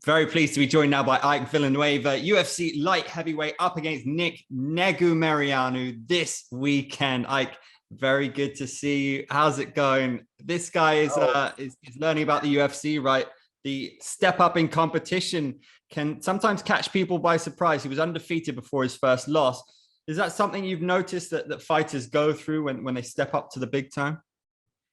Very pleased to be joined now by Ike Villanueva, UFC light heavyweight up against Nick Negumereanu this weekend. Ike, very good to see you. How's it going? This guy is learning about the UFC, right? The step up in competition can sometimes catch people by surprise. He was undefeated before his first loss. Is that something you've noticed that fighters go through when they step up to the big time?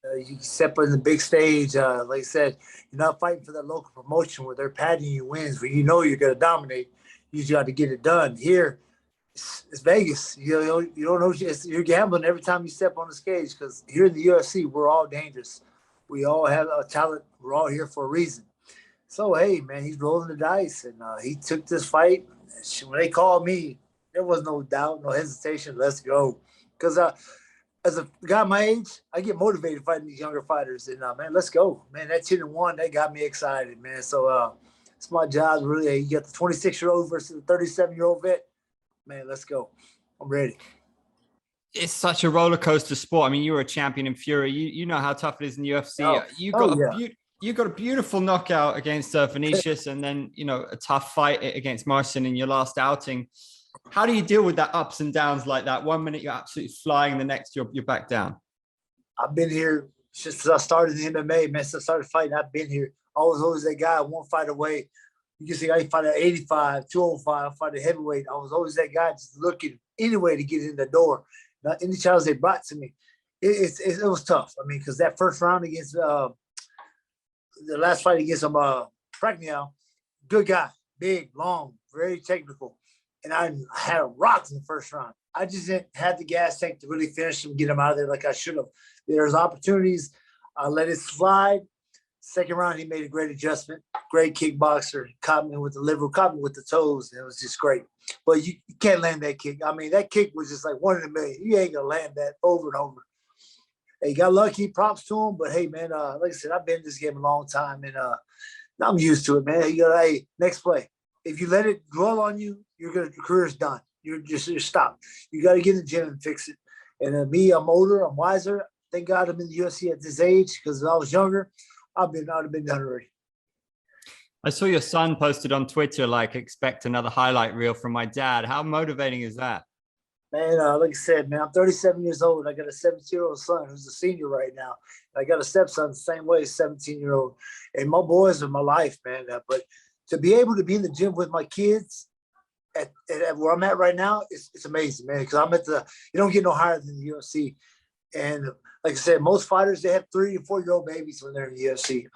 You step on the big stage, like I said, you're not fighting for that local promotion where they're padding you wins, where you know you're going to dominate. You just got to get it done. Here, it's Vegas. You don't know. You're gambling every time you step on the stage because here in the UFC, we're all dangerous. We all have a talent. We're all here for a reason. So, hey, man, he's rolling the dice, and he took this fight. When they called me, there was no doubt, no hesitation. Let's go. Because as a guy my age, I get motivated fighting these younger fighters. And, man, let's go. Man, that 10-1, that got me excited, man. So it's my job, really. You got the 26-year-old versus the 37-year-old vet. Man, let's go. I'm ready. It's such a roller coaster sport. I mean, you were a champion in Fury. You know how tough it is in the UFC. You got a beautiful knockout against Vinicius and then, a tough fight against Marcin in your last outing. How do you deal with that ups and downs like that? 1 minute you're absolutely flying, the next you're back down. I've been here since I started in MMA, man. Since I started fighting, I've been here. I was always that guy, one fight away. You can see I fight at 85, 205, I fight at heavyweight. I was always that guy just looking anyway to get in the door. Now, any challenge they brought to me, it was tough. I mean, because that first round against the last fight against Prochazka, good guy, big, long, very technical. And I had rocks in the first round. I just didn't have the gas tank to really finish him, get him out of there like I should have. There's opportunities. I let it slide. Second round, he made a great adjustment. Great kickboxer. Caught me with the liver, caught me with the toes. And it was just great. But you can't land that kick. I mean, that kick was just like 1 in a million. You ain't going to land that over and over. Hey, got lucky. Props to him. But, hey, man, like I said, I've been in this game a long time. And I'm used to it, man. Hey, next play. If you let it dwell on you, your career's done. You're stopped. You got to get in the gym and fix it. And me, I'm older, I'm wiser. Thank God I'm in the UFC at this age because if I was younger, I'd have been done already. I saw your son posted on Twitter, like, expect another highlight reel from my dad. How motivating is that? Man, like I said, man, I'm 37 years old. I got a 17-year-old son who's a senior right now. I got a stepson the same way, 17-year-old. And my boys are my life, man. But to be able to be in the gym with my kids at where I'm at right now, it's amazing, man. Because you don't get no higher than the UFC. And like I said, most fighters, they have 3 and 4-year-old babies when they're in the UFC.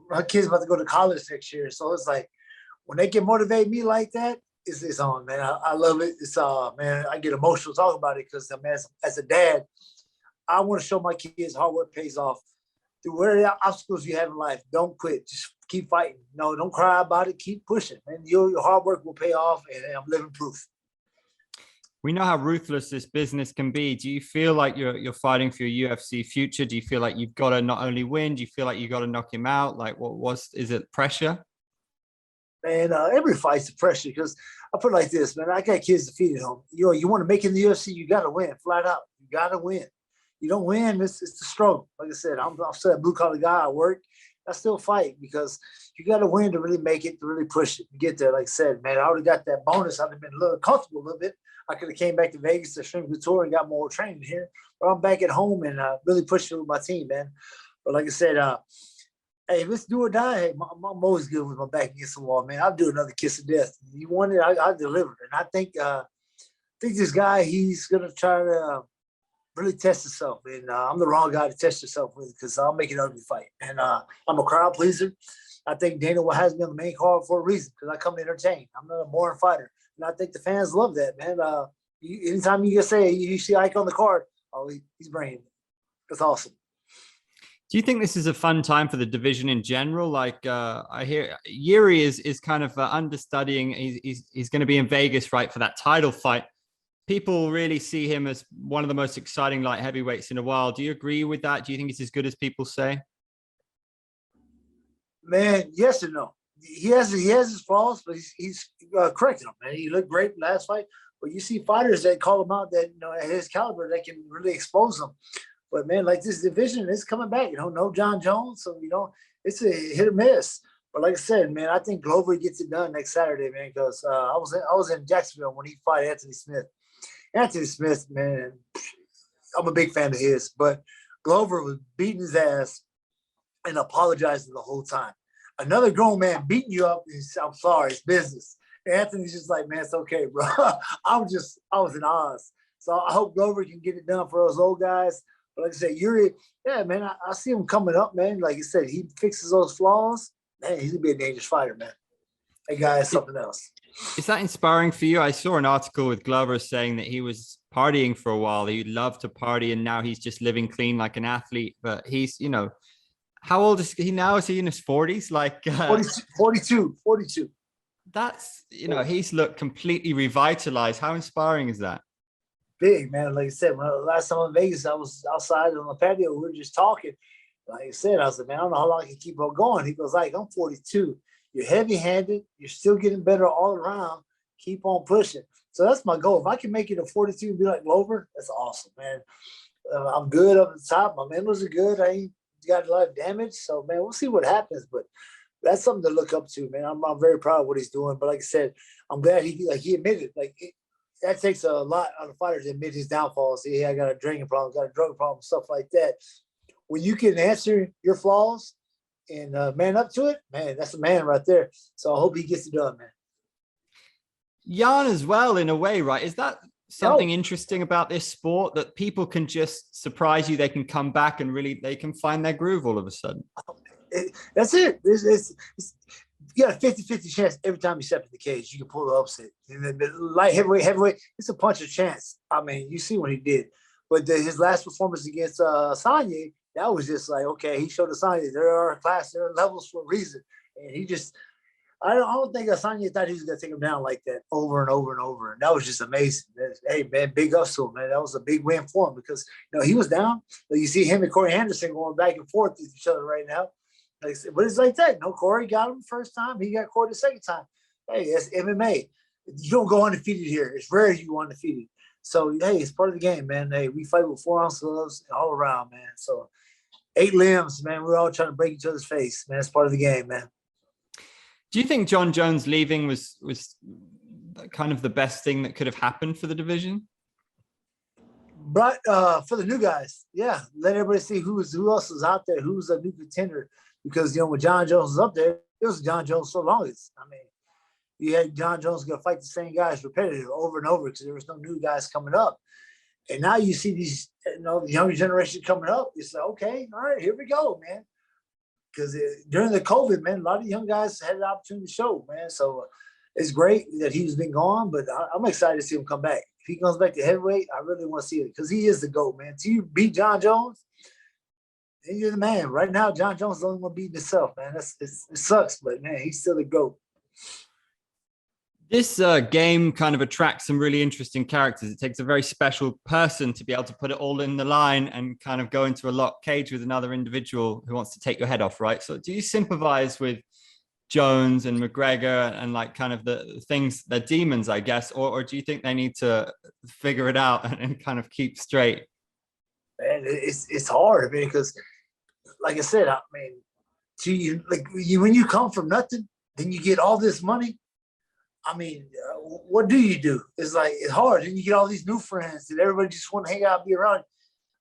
My kids about to go to college next year. So it's like, when they can motivate me like that, it's on, man. I love it. It's man, I get emotional talking about it because, man, as a dad, I want to show my kids hard work pays off. Through whatever obstacles you have in life, don't quit. Just keep fighting. No, don't cry about it. Keep pushing, man. Your hard work will pay off, and I'm living proof. We know how ruthless this business can be. Do you feel like you're fighting for your UFC future? Do you feel like you've got to not only win, do you feel like you got to knock him out? Like, is it pressure? Man, every fight's a pressure because I put it like this, man. I got kids to feed at home. You want to make it in the UFC, you got to win, flat out. You got to win. You don't win, it's the struggle. Like I said, I'm still a blue-collar guy. I work. I still fight because you got to win to really make it, to really push it, to get there. Like I said, man, I already got that bonus. I've been a little comfortable a little bit. I could have came back to Vegas to Shrimp Couture and got more training here. But I'm back at home and really pushing with my team, man. But like I said, hey, if it's do or die, hey, I'm always good with my back against the wall, man. I'll do another kiss of death. You want it, I'll deliver it. And I think this guy, he's going to try to really test himself. And I'm the wrong guy to test yourself with because I'll make it ugly fight. And I'm a crowd pleaser. I think Dana has me on the main card for a reason because I come to entertain. I'm not a boring fighter. And I think the fans love that, man. Anytime you just say you see Ike on the card, he's bringing it. That's awesome. Do you think this is a fun time for the division in general? Like I hear Jiri is kind of understudying. He's going to be in Vegas, right, for that title fight. People really see him as one of the most exciting light heavyweights in a while. Do you agree with that? Do you think it's as good as people say? Man, yes and no. He has his flaws, but he's correcting them, man. He looked great last fight. But you see fighters that call him out that, at his caliber, that can really expose him. But, man, like this division is coming back. No John Jones. So, it's a hit or miss. But like I said, man, I think Glover gets it done next Saturday, man. Because I was in Jacksonville when he fought Anthony Smith. Anthony Smith, man, I'm a big fan of his, but Glover was beating his ass and apologizing the whole time. Another grown man beating you up, I'm sorry, it's business. Anthony's just like, man, it's okay, bro. I was in Oz. So I hope Glover can get it done for those old guys. But like I said, Jiri, yeah, man, I see him coming up, man. Like you said, he fixes those flaws. Man, he's gonna be a dangerous fighter, man. That guy is something else. Is that inspiring for you? I saw an article with Glover saying that he was partying for a while. He loved to party, and now he's just living clean like an athlete. But he's, how old is he now? Is he in his 40s? Like 42. That's, he's looked completely revitalized. How inspiring is that? Big, man. Like I said, last time in Vegas, I was outside on the patio. We were just talking. Like I said, I was like, man, I don't know how long I can keep on going. He goes, like, I'm 42. You're heavy-handed. You're still getting better all around. Keep on pushing. So that's my goal. If I can make it to 42 and be like Glover, that's awesome, man. I'm good up at the top. My mentals are good. I ain't got a lot of damage. So, man, we'll see what happens. But that's something to look up to, man. I'm very proud of what he's doing. But like I said, I'm glad he admitted. That takes a lot on the fighter to admit his downfalls. See, I got a drinking problem, got a drug problem, stuff like that. When you can answer your flaws and man up to it, man, that's a man right there. So I hope he gets it done, man. Jan as well, in a way, right? Is that something interesting about this sport, that people can just surprise you? They can come back and really, they can find their groove all of a sudden. That's it. You got a 50-50 chance every time you step in the cage, you can pull the upset. And then light heavyweight, it's a punch of chance. I mean, you see what he did. But his last performance against Sanye, that was just like, okay, he showed Sanye there are levels for a reason. And he just, I don't think Sanye thought he was going to take him down like that over and over and over. And that was just amazing. Hey, man, big ups to him, man. That was a big win for him because, he was down. You see him and Corey Anderson going back and forth with each other right now. But it's like that. Corey got him the first time. He got Corey the second time. Hey, that's MMA. You don't go undefeated here. It's rare you go undefeated. So, hey, it's part of the game, man. Hey, we fight with 4-ounce gloves all around, man. So, 8 limbs, man. We're all trying to break each other's face, man. It's part of the game, man. Do you think John Jones leaving was kind of the best thing that could have happened for the division? But for the new guys, yeah, let everybody see who else is out there, who's a new contender. Because, when John Jones was up there, it was John Jones for the longest. I mean, you had John Jones going to fight the same guys repetitive over and over because there was no new guys coming up. And now you see these, the younger generation coming up. You say, okay, all right, here we go, man. Because during the COVID, man, a lot of young guys had the opportunity to show, man. So it's great that he's been gone, but I'm excited to see him come back. If he comes back to heavyweight, I really want to see it because he is the GOAT, man. Till you beat John Jones, and you're the man. Right now, John Jones is the only one beating himself, man. It sucks, but, man, he's still the GOAT. This game kind of attracts some really interesting characters. It takes a very special person to be able to put it all in the line and kind of go into a locked cage with another individual who wants to take your head off, right? So do you sympathize with Jones and McGregor and like kind of the things, they're demons, I guess, or do you think they need to figure it out and kind of keep straight? Man, it's hard, man, because like I said, I mean, when you come from nothing, then you get all this money. I mean, what do you do? It's like, it's hard. And you get all these new friends and everybody just want to hang out and be around.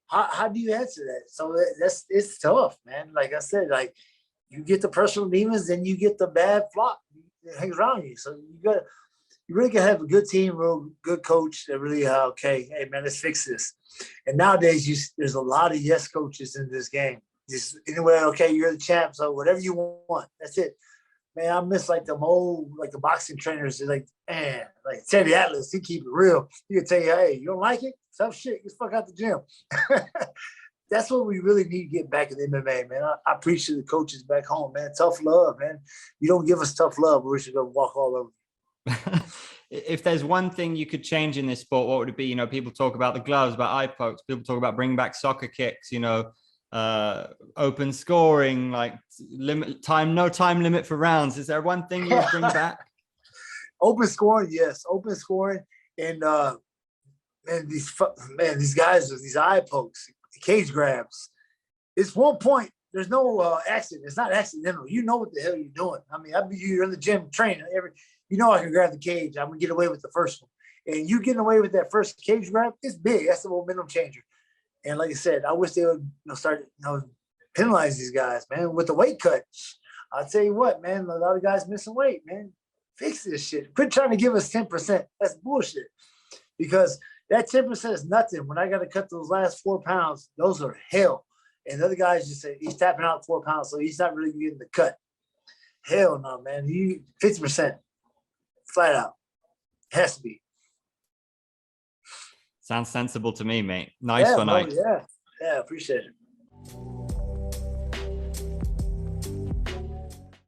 How do you answer that? So it's tough, man. Like I said, like you get the personal demons, then you get the bad flock that hangs around you. So you really gotta have a good team, real good coach that really, okay, hey man, let's fix this. And nowadays, there's a lot of yes coaches in this game. Just anyway, okay, you're the champ, so whatever you want, that's it. Man, I miss like the old, like the boxing trainers. They're like, man, like Teddy Atlas, he keep it real. He can tell you, hey, you don't like it? Tough shit, get the fuck out the gym. That's what we really need to get back in MMA, man. I appreciate the coaches back home, man. Tough love, man. You don't give us tough love, we should go walk all over. If there's one thing you could change in this sport, what would it be? People talk about the gloves, about eye pokes. People talk about bringing back soccer kicks, open scoring, like no time limit for rounds. Is there one thing you would bring back? Open scoring, yes. Open scoring. And these guys with these eye pokes, cage grabs. It's one point. there's no accident. It's not accidental. You know what the hell you're doing. I mean, you're in the gym training. I can grab the cage. I'm gonna get away with the first one. And you getting away with that first cage grab, it's big. That's the momentum changer. And like I said, I wish they would start penalize these guys, man, with the weight cut. I'll tell you what, man, a lot of guys missing weight, man. Fix this shit. Quit trying to give us 10%. That's bullshit. Because that 10% is nothing. When I got to cut those last 4 pounds, those are hell. And the other guys just say he's tapping out 4 pounds, so he's not really getting the cut. Hell no, man. 50%. Flat out. Has to be. Sounds sensible to me, mate. Nice one, Ike. Yeah, appreciate it.